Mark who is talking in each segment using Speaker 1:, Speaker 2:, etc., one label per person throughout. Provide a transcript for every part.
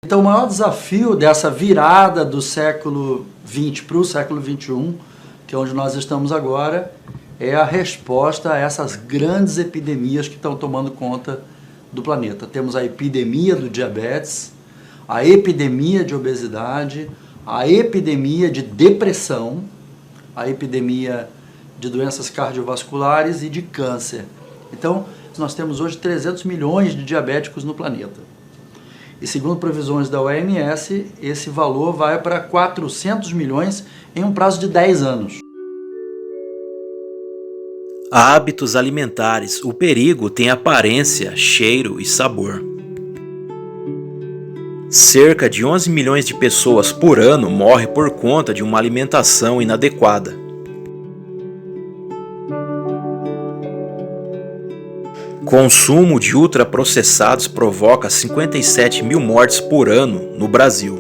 Speaker 1: Então, o maior desafio dessa virada do século XX para o século XXI, que é onde nós estamos agora, é a resposta a essas grandes epidemias que estão tomando conta do planeta. Temos a epidemia do diabetes, a epidemia de obesidade, a epidemia de depressão, a epidemia de doenças cardiovasculares e de câncer. Então, nós temos hoje 300 milhões de diabéticos no planeta. E segundo previsões da OMS, esse valor vai para 400 milhões em um prazo de 10 anos.
Speaker 2: Hábitos alimentares. O perigo tem aparência, cheiro e sabor. Cerca de 11 milhões de pessoas por ano morrem por conta de uma alimentação inadequada. Consumo de ultraprocessados provoca 57 mil mortes por ano no Brasil.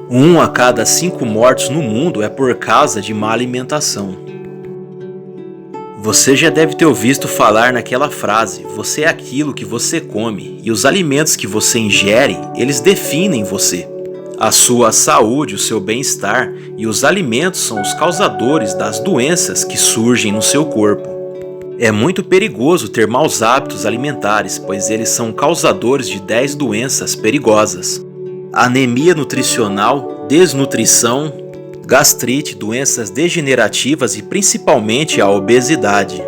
Speaker 2: 1 a cada 5 mortes no mundo é por causa de má alimentação. Você já deve ter ouvido falar naquela frase: você é aquilo que você come, e os alimentos que você ingere, eles definem você. A sua saúde, o seu bem-estar e os alimentos são os causadores das doenças que surgem no seu corpo. É muito perigoso ter maus hábitos alimentares, pois eles são causadores de 10 doenças perigosas: anemia nutricional, desnutrição, gastrite, doenças degenerativas e principalmente a obesidade.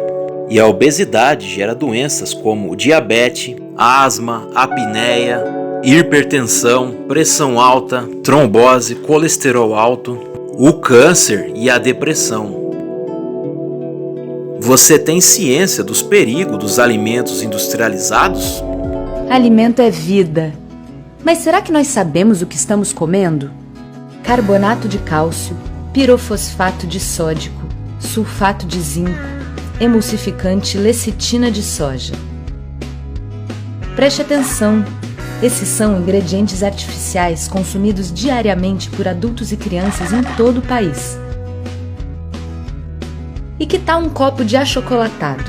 Speaker 2: E a obesidade gera doenças como diabetes, asma, apneia, hipertensão, pressão alta, trombose, colesterol alto, o câncer e a depressão. Você tem ciência dos perigos dos alimentos industrializados?
Speaker 3: Alimento é vida. Mas será que nós sabemos o que estamos comendo? Carbonato de cálcio, pirofosfato de sódico, sulfato de zinco, emulsificante lecitina de soja. Preste atenção, esses são ingredientes artificiais consumidos diariamente por adultos e crianças em todo o país. E que tal um copo de achocolatado,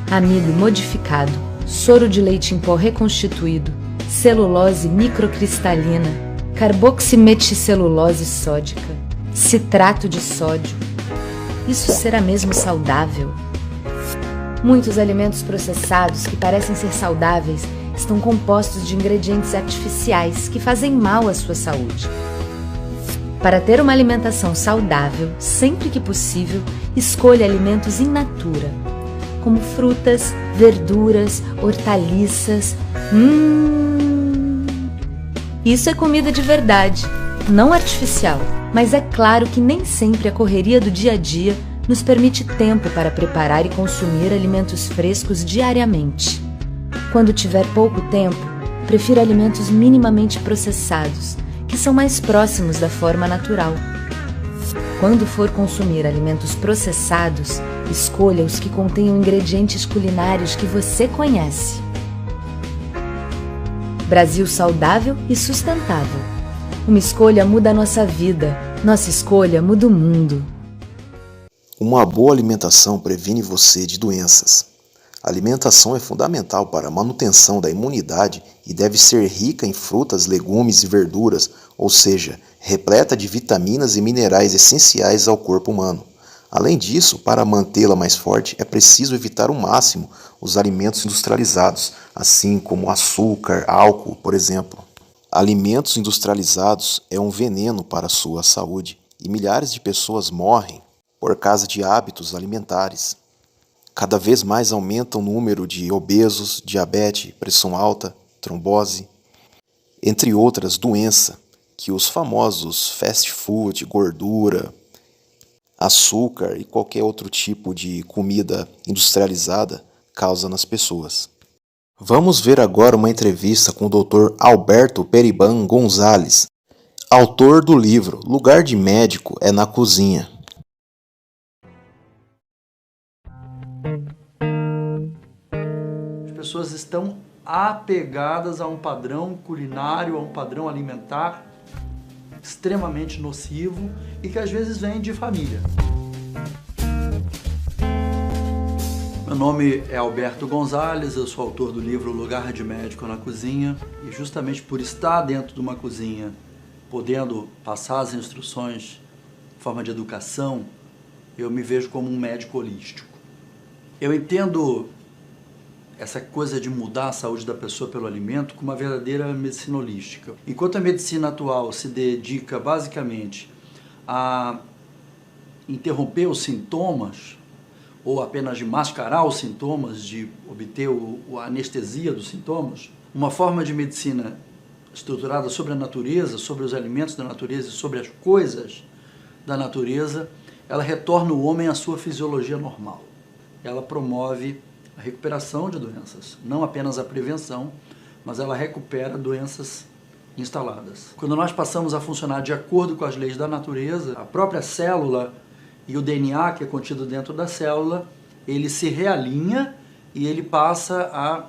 Speaker 3: amido modificado, soro de leite em pó reconstituído, celulose microcristalina, carboximetilcelulose sódica, citrato de sódio? Isso será mesmo saudável? Muitos alimentos processados que parecem ser saudáveis estão compostos de ingredientes artificiais que fazem mal à sua saúde. Para ter uma alimentação saudável, sempre que possível, escolha alimentos in natura, como frutas, verduras, hortaliças. Isso é comida de verdade, não artificial. Mas é claro que nem sempre a correria do dia a dia nos permite tempo para preparar e consumir alimentos frescos diariamente. Quando tiver pouco tempo, prefira alimentos minimamente processados, que são mais próximos da forma natural. Quando for consumir alimentos processados, escolha os que contenham ingredientes culinários que você conhece. Brasil saudável e sustentável. Uma escolha muda a nossa vida. Nossa escolha muda o mundo.
Speaker 4: Uma boa alimentação previne você de doenças. A alimentação é fundamental para a manutenção da imunidade e deve ser rica em frutas, legumes e verduras, ou seja, repleta de vitaminas e minerais essenciais ao corpo humano. Além disso, para mantê-la mais forte, é preciso evitar ao máximo os alimentos industrializados, assim como açúcar, álcool, por exemplo. Alimentos industrializados é um veneno para a sua saúde e milhares de pessoas morrem por causa de hábitos alimentares. Cada vez mais aumenta o número de obesos, diabetes, pressão alta, trombose, entre outras doenças que os famosos fast food, gordura, açúcar e qualquer outro tipo de comida industrializada causa nas pessoas. Vamos ver agora uma entrevista com o Dr. Alberto Periban Gonzalez, autor do livro Lugar de Médico é na Cozinha.
Speaker 1: As pessoas estão apegadas a um padrão culinário, a um padrão alimentar extremamente nocivo e que às vezes vem de família. Meu nome é Alberto Gonzalez, eu sou autor do livro Lugar de Médico na Cozinha, e justamente por estar dentro de uma cozinha, podendo passar as instruções em forma de educação, eu me vejo como um médico holístico. Eu entendo essa coisa de mudar a saúde da pessoa pelo alimento como uma verdadeira medicina holística. Enquanto a medicina atual se dedica basicamente a interromper os sintomas, ou apenas de mascarar os sintomas, de obter a anestesia dos sintomas, uma forma de medicina estruturada sobre a natureza, sobre os alimentos da natureza e sobre as coisas da natureza, ela retorna o homem à sua fisiologia normal. Ela promove a recuperação de doenças, não apenas a prevenção, mas ela recupera doenças instaladas. Quando nós passamos a funcionar de acordo com as leis da natureza, a própria célula e o DNA que é contido dentro da célula, ele se realinha e ele passa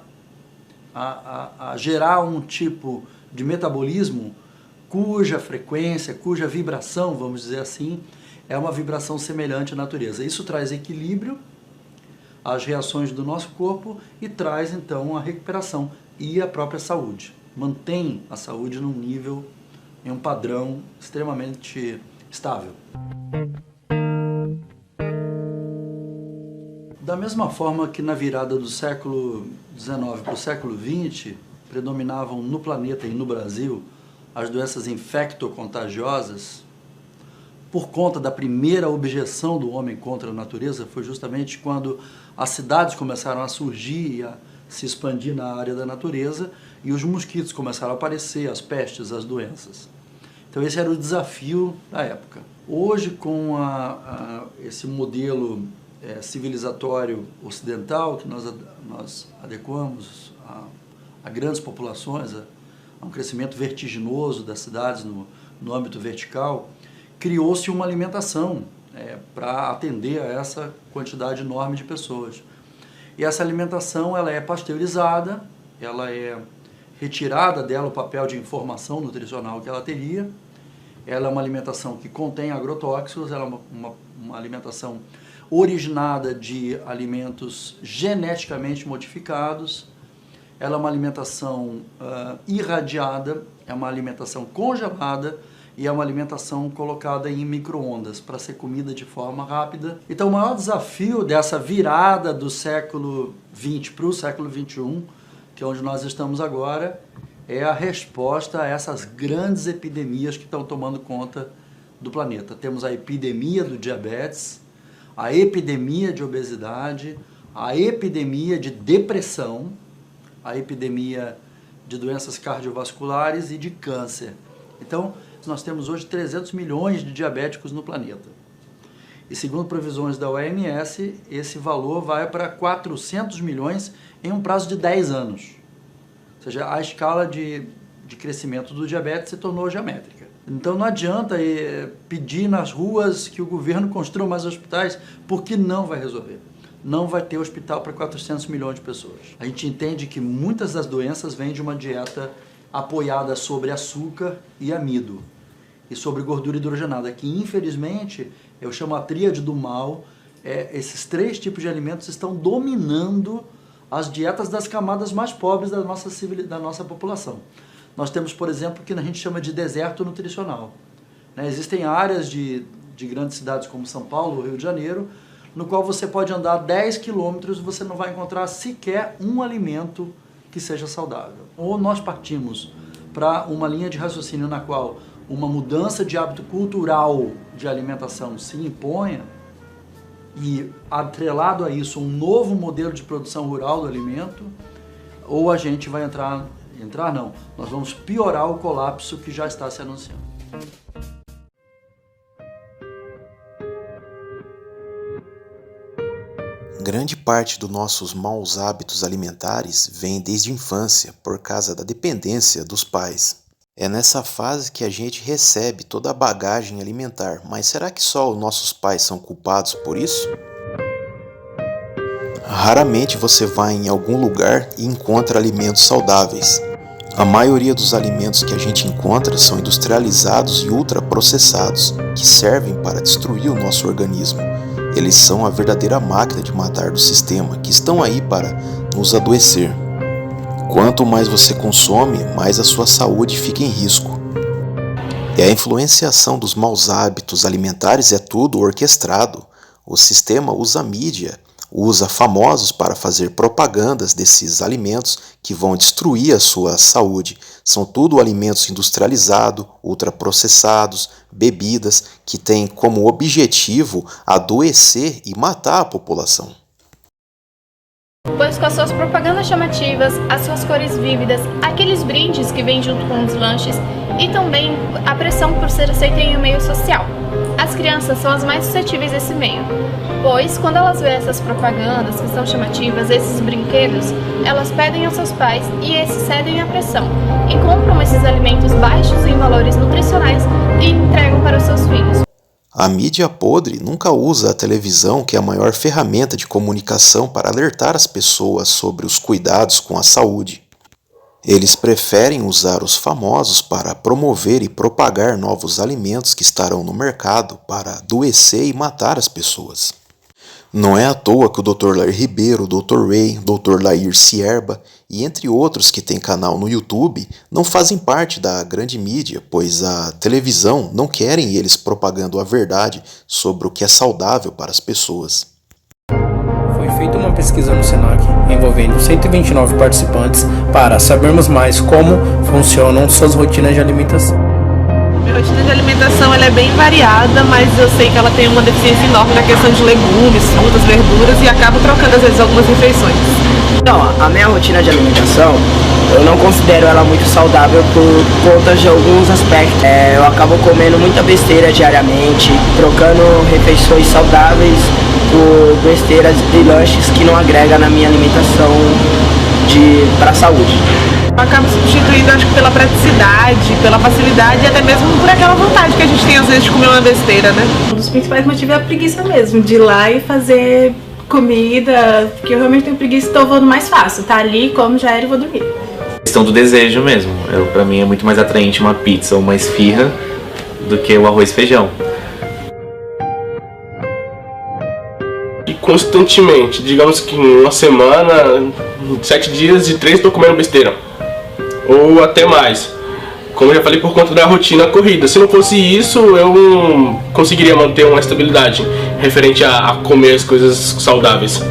Speaker 1: a gerar um tipo de metabolismo cuja frequência, cuja vibração, vamos dizer assim, é uma vibração semelhante à natureza. Isso traz equilíbrio às reações do nosso corpo e traz então a recuperação e a própria saúde. Mantém a saúde num nível, em um padrão extremamente estável. Da mesma forma que na virada do século XIX para o século XX, predominavam no planeta e no Brasil as doenças infectocontagiosas, por conta da primeira objeção do homem contra a natureza, foi justamente quando as cidades começaram a surgir e a se expandir na área da natureza e os mosquitos começaram a aparecer, as pestes, as doenças. Então esse era o desafio da época. Hoje, com esse modelo civilizatório ocidental que nós adequamos a grandes populações, a um crescimento vertiginoso das cidades no âmbito vertical, criou-se uma alimentação para atender a essa quantidade enorme de pessoas. E essa alimentação ela é pasteurizada, ela é retirada dela o papel de informação nutricional que ela teria, ela é uma alimentação que contém agrotóxicos, ela é uma alimentação originada de alimentos geneticamente modificados, ela é uma alimentação irradiada, é uma alimentação congelada e é uma alimentação colocada em micro-ondas para ser comida de forma rápida. Então o maior desafio dessa virada do século XX para o século XXI, que é onde nós estamos agora, é a resposta a essas grandes epidemias que estão tomando conta do planeta. Temos a epidemia do diabetes, a epidemia de obesidade, a epidemia de depressão, a epidemia de doenças cardiovasculares e de câncer. Então, nós temos hoje 300 milhões de diabéticos no planeta. E segundo previsões da OMS, esse valor vai para 400 milhões em um prazo de 10 anos. Ou seja, a escala de crescimento do diabetes se tornou geométrica. Então não adianta pedir nas ruas que o governo construa mais hospitais, porque não vai resolver. Não vai ter hospital para 400 milhões de pessoas. A gente entende que muitas das doenças vêm de uma dieta apoiada sobre açúcar e amido e sobre gordura hidrogenada, que infelizmente eu chamo a tríade do mal. Esses 3 tipos de alimentos estão dominando as dietas das camadas mais pobres da nossa população. Nós temos, por exemplo, o que a gente chama de deserto nutricional. Existem áreas de grandes cidades como São Paulo, Rio de Janeiro, no qual você pode andar 10 quilômetros e você não vai encontrar sequer um alimento que seja saudável. Ou nós partimos para uma linha de raciocínio na qual uma mudança de hábito cultural de alimentação se imponha e, atrelado a isso, um novo modelo de produção rural do alimento, ou a gente vai nós vamos piorar o colapso que já está se anunciando.
Speaker 4: Grande parte dos nossos maus hábitos alimentares vem desde a infância, por causa da dependência dos pais. É nessa fase que a gente recebe toda a bagagem alimentar, mas será que só os nossos pais são culpados por isso? Raramente você vai em algum lugar e encontra alimentos saudáveis. A maioria dos alimentos que a gente encontra são industrializados e ultraprocessados, que servem para destruir o nosso organismo. Eles são a verdadeira máquina de matar do sistema, que estão aí para nos adoecer. Quanto mais você consome, mais a sua saúde fica em risco. E a influenciação dos maus hábitos alimentares é tudo orquestrado. O sistema usa a mídia, usa famosos para fazer propagandas desses alimentos que vão destruir a sua saúde. São tudo alimentos industrializados, ultraprocessados, bebidas que têm como objetivo adoecer e matar a população.
Speaker 5: Pois com as suas propagandas chamativas, as suas cores vívidas, aqueles brindes que vêm junto com os lanches e também a pressão por ser aceita em um meio social. As crianças são as mais suscetíveis desse meio, pois quando elas veem essas propagandas que são chamativas, esses brinquedos, elas pedem aos seus pais e esses cedem à pressão e compram esses alimentos baixos em valores nutricionais e entregam para os seus filhos.
Speaker 4: A mídia podre nunca usa a televisão, que é a maior ferramenta de comunicação, para alertar as pessoas sobre os cuidados com a saúde. Eles preferem usar os famosos para promover e propagar novos alimentos que estarão no mercado para adoecer e matar as pessoas. Não é à toa que o Dr. Lair Ribeiro, o Dr. Ray, o Dr. Lair Cierba e entre outros que têm canal no YouTube não fazem parte da grande mídia, pois a televisão não querem eles propagando a verdade sobre o que é saudável para as pessoas.
Speaker 6: Foi feita uma pesquisa no Senac envolvendo 129 participantes para sabermos mais como funcionam suas rotinas de alimentação.
Speaker 7: Minha rotina de alimentação ela é bem variada, mas eu sei que ela tem uma deficiência enorme na questão de legumes, frutas, verduras e acabo trocando às vezes algumas refeições.
Speaker 8: Então, a minha rotina de alimentação, eu não considero ela muito saudável por conta de alguns aspectos. Eu acabo comendo muita besteira diariamente, trocando refeições saudáveis por besteiras e lanches que não agregam na minha alimentação para a saúde.
Speaker 7: Eu acabo substituindo, acho que pela praticidade, pela facilidade e até mesmo por aquela vontade que a gente tem às vezes de comer uma besteira, né?
Speaker 9: Um dos principais motivos é a preguiça mesmo, de ir lá e fazer comida, porque eu realmente tenho preguiça e estou voando mais fácil, tá ali, como já era e vou dormir.
Speaker 10: Questão do desejo mesmo, pra mim é muito mais atraente uma pizza ou uma esfirra do que o arroz e feijão.
Speaker 11: E constantemente, digamos que em uma semana, 7 dias de 3 estou comendo besteira, ou até mais. Como eu já falei, por conta da rotina corrida. Se não fosse isso, eu não conseguiria manter uma estabilidade referente a comer as coisas saudáveis.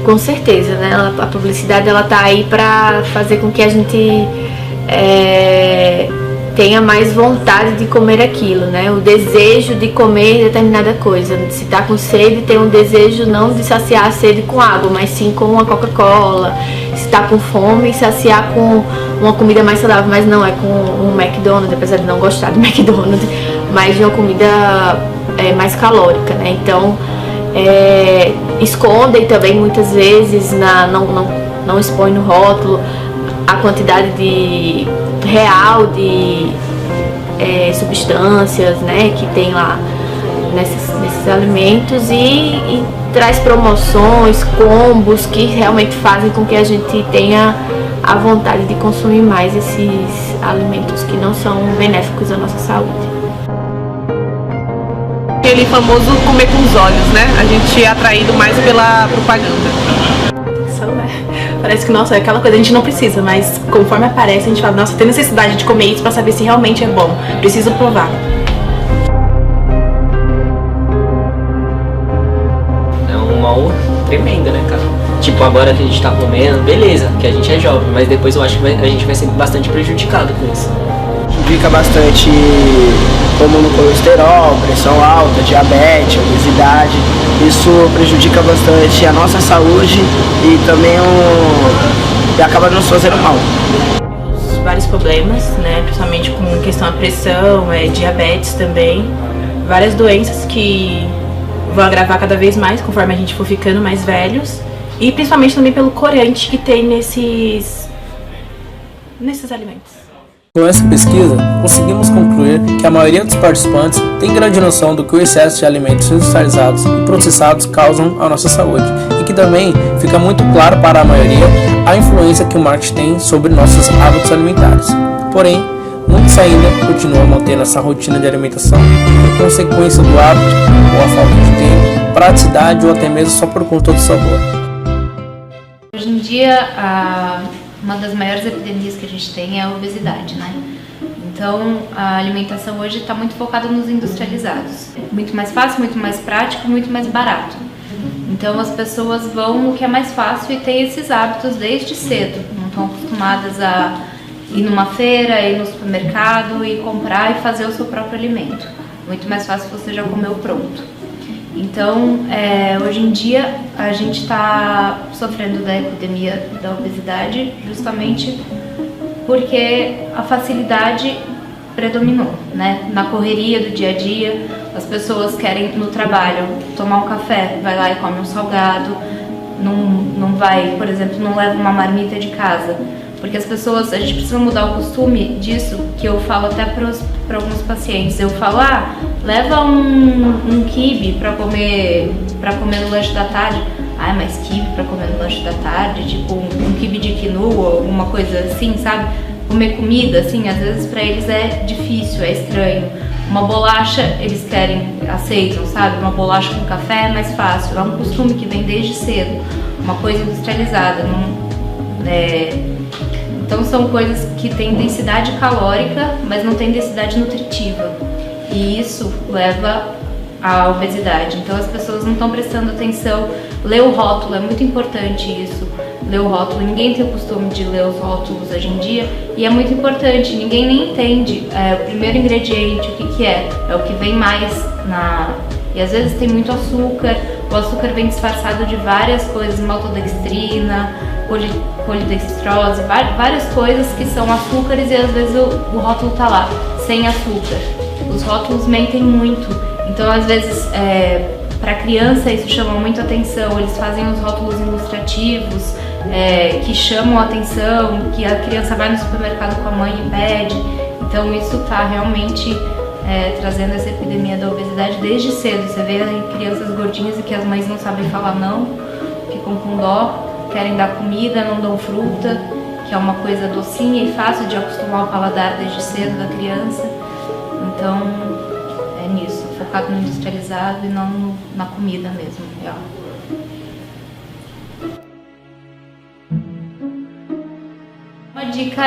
Speaker 5: Com certeza, né? A publicidade ela tá aí para fazer com que a gente tenha mais vontade de comer aquilo, né? O desejo de comer determinada coisa. Se tá com sede, tem um desejo não de saciar a sede com água, mas sim com uma Coca-Cola. Se tá com fome, saciar com uma comida mais saudável, mas não é com um McDonald's, apesar de não gostar do McDonald's, mas de uma comida mais calórica, né? Então, escondem também muitas vezes, não expõe no rótulo a quantidade real de substâncias, né, que tem lá nesses alimentos e traz promoções, combos que realmente fazem com que a gente tenha a vontade de consumir mais esses alimentos que não são benéficos à nossa saúde.
Speaker 7: Aquele famoso comer com os olhos, né? A gente é atraído mais pela propaganda.
Speaker 9: Parece que, nossa, é aquela coisa, a gente não precisa, mas conforme aparece, a gente fala, nossa, tem necessidade de comer isso pra saber se realmente é bom. Preciso provar.
Speaker 12: É um mal tremendo, né, cara? Tipo, agora que a gente tá comendo, beleza, que a gente é jovem, mas depois eu acho que a gente vai ser bastante prejudicado com isso.
Speaker 8: Prejudica bastante como no colesterol, pressão alta, diabetes, obesidade. Isso prejudica bastante a nossa saúde e também acaba nos fazendo mal.
Speaker 9: Vários problemas, né, principalmente com questão da pressão, diabetes também. Várias doenças que vão agravar cada vez mais conforme a gente for ficando mais velhos. E principalmente também pelo corante que tem nesses alimentos.
Speaker 6: Com essa pesquisa, conseguimos concluir que a maioria dos participantes tem grande noção do que o excesso de alimentos industrializados e processados causam à nossa saúde e que também fica muito claro para a maioria a influência que o marketing tem sobre nossos hábitos alimentares. Porém, muitos ainda continuam mantendo essa rotina de alimentação por consequência do hábito ou a falta de tempo, praticidade ou até mesmo só por conta do sabor.
Speaker 13: Hoje em dia, uma das maiores epidemias que a gente tem é a obesidade, né? Então, a alimentação hoje está muito focada nos industrializados. Muito mais fácil, muito mais prático, muito mais barato. Então, as pessoas vão no que é mais fácil e têm esses hábitos desde cedo. Não estão acostumadas a ir numa feira, ir no supermercado e comprar e fazer o seu próprio alimento. Muito mais fácil você já comeu pronto. Então, hoje em dia, a gente está sofrendo da epidemia da obesidade justamente porque a facilidade predominou, né? Na correria do dia a dia, as pessoas querem no trabalho tomar um café, vai lá e come um salgado, não vai, por exemplo, não leva uma marmita de casa. Porque as pessoas, a gente precisa mudar o costume disso, que eu falo até para alguns pacientes. Eu falo, leva um quibe para comer no lanche da tarde. Mas quibe para comer no lanche da tarde? Tipo um quibe de quinoa ou alguma coisa assim, sabe? Comer comida, assim, às vezes para eles é difícil, é estranho. Uma bolacha, eles aceitam, sabe? Uma bolacha com café é mais fácil. É um costume que vem desde cedo. Uma coisa industrializada, Então são coisas que têm densidade calórica, mas não têm densidade nutritiva. E isso leva à obesidade. Então as pessoas não estão prestando atenção. Ler o rótulo, é muito importante isso. Ler o rótulo, ninguém tem o costume de ler os rótulos hoje em dia. E é muito importante, ninguém nem entende o primeiro ingrediente, o que é. É o que vem mais E às vezes tem muito açúcar. O açúcar vem disfarçado de várias coisas, maltodextrina, polidextrose, várias coisas que são açúcares e às vezes o rótulo tá lá, sem açúcar. Os rótulos mentem muito, então às vezes para criança isso chama muito atenção, eles fazem os rótulos ilustrativos que chamam a atenção, que a criança vai no supermercado com a mãe e pede, então isso tá realmente trazendo essa epidemia da obesidade desde cedo. Você vê crianças gordinhas e que as mães não sabem falar não, ficam com dó, querem dar comida, não dão fruta, que é uma coisa docinha e fácil de acostumar o paladar desde cedo da criança. Então, é nisso, focado no industrializado e não na comida mesmo, real. Uma dica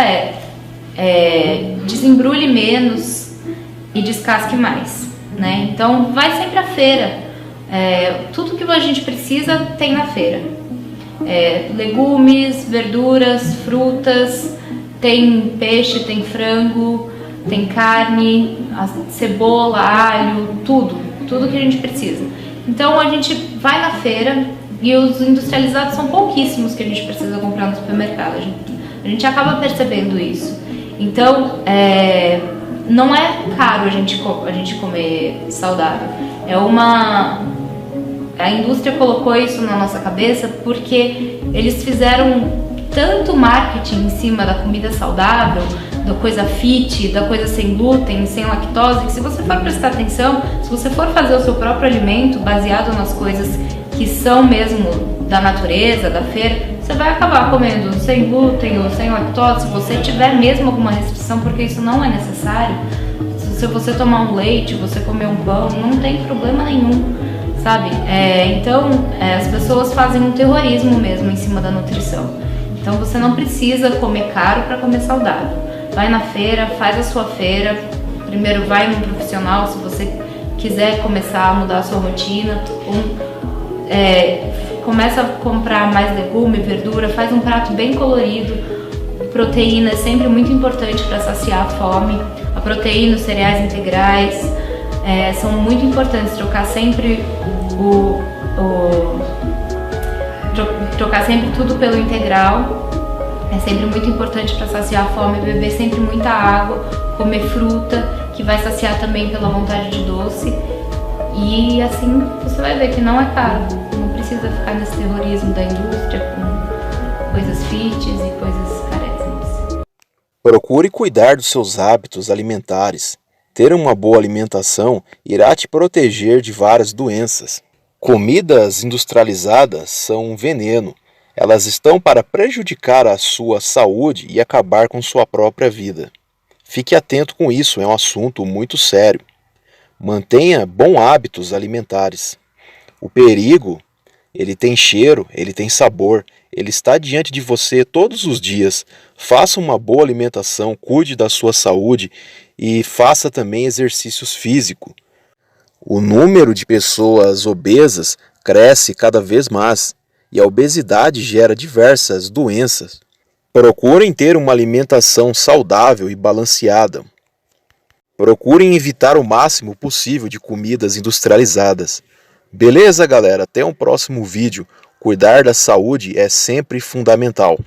Speaker 13: desembrulhe menos e descasque mais, né? Então, vai sempre à feira. Tudo que a gente precisa tem na feira. Legumes, verduras, frutas, tem peixe, tem frango, tem carne, cebola, alho, tudo que a gente precisa. Então a gente vai na feira e os industrializados são pouquíssimos que a gente precisa comprar no supermercado. A gente acaba percebendo isso. Então não é caro a gente comer saudável. A indústria colocou isso na nossa cabeça porque eles fizeram tanto marketing em cima da comida saudável, da coisa fit, da coisa sem glúten, sem lactose, que se você for prestar atenção, se você for fazer o seu próprio alimento baseado nas coisas que são mesmo da natureza, da feira, você vai acabar comendo sem glúten ou sem lactose, se você tiver mesmo alguma restrição, porque isso não é necessário. Se você tomar um leite, você comer um pão, não tem problema nenhum, sabe? Então, as pessoas fazem um terrorismo mesmo em cima da nutrição. Então, você não precisa comer caro para comer saudável. Vai na feira, faz a sua feira. Primeiro, vai num profissional se você quiser começar a mudar a sua rotina. Começa a comprar mais legume, verdura, faz um prato bem colorido. Proteína é sempre muito importante para saciar a fome. A proteína, os cereais integrais são muito importantes. Trocar sempre trocar sempre tudo pelo integral é sempre muito importante para saciar a fome. Beber sempre muita água, comer fruta, que vai saciar também pela vontade de doce. E assim você vai ver que não é caro. Não precisa ficar nesse terrorismo da indústria com coisas fits e coisas carésimas.
Speaker 4: Procure cuidar dos seus hábitos alimentares. Ter uma boa alimentação irá te proteger de várias doenças. Comidas industrializadas são um veneno. Elas estão para prejudicar a sua saúde e acabar com sua própria vida. Fique atento com isso, é um assunto muito sério. Mantenha bons hábitos alimentares. O perigo, ele tem cheiro, ele tem sabor, ele está diante de você todos os dias. Faça uma boa alimentação, cuide da sua saúde e faça também exercícios físicos. O número de pessoas obesas cresce cada vez mais e a obesidade gera diversas doenças. Procurem ter uma alimentação saudável e balanceada. Procurem evitar o máximo possível de comidas industrializadas. Beleza, galera? Até um próximo vídeo. Cuidar da saúde é sempre fundamental.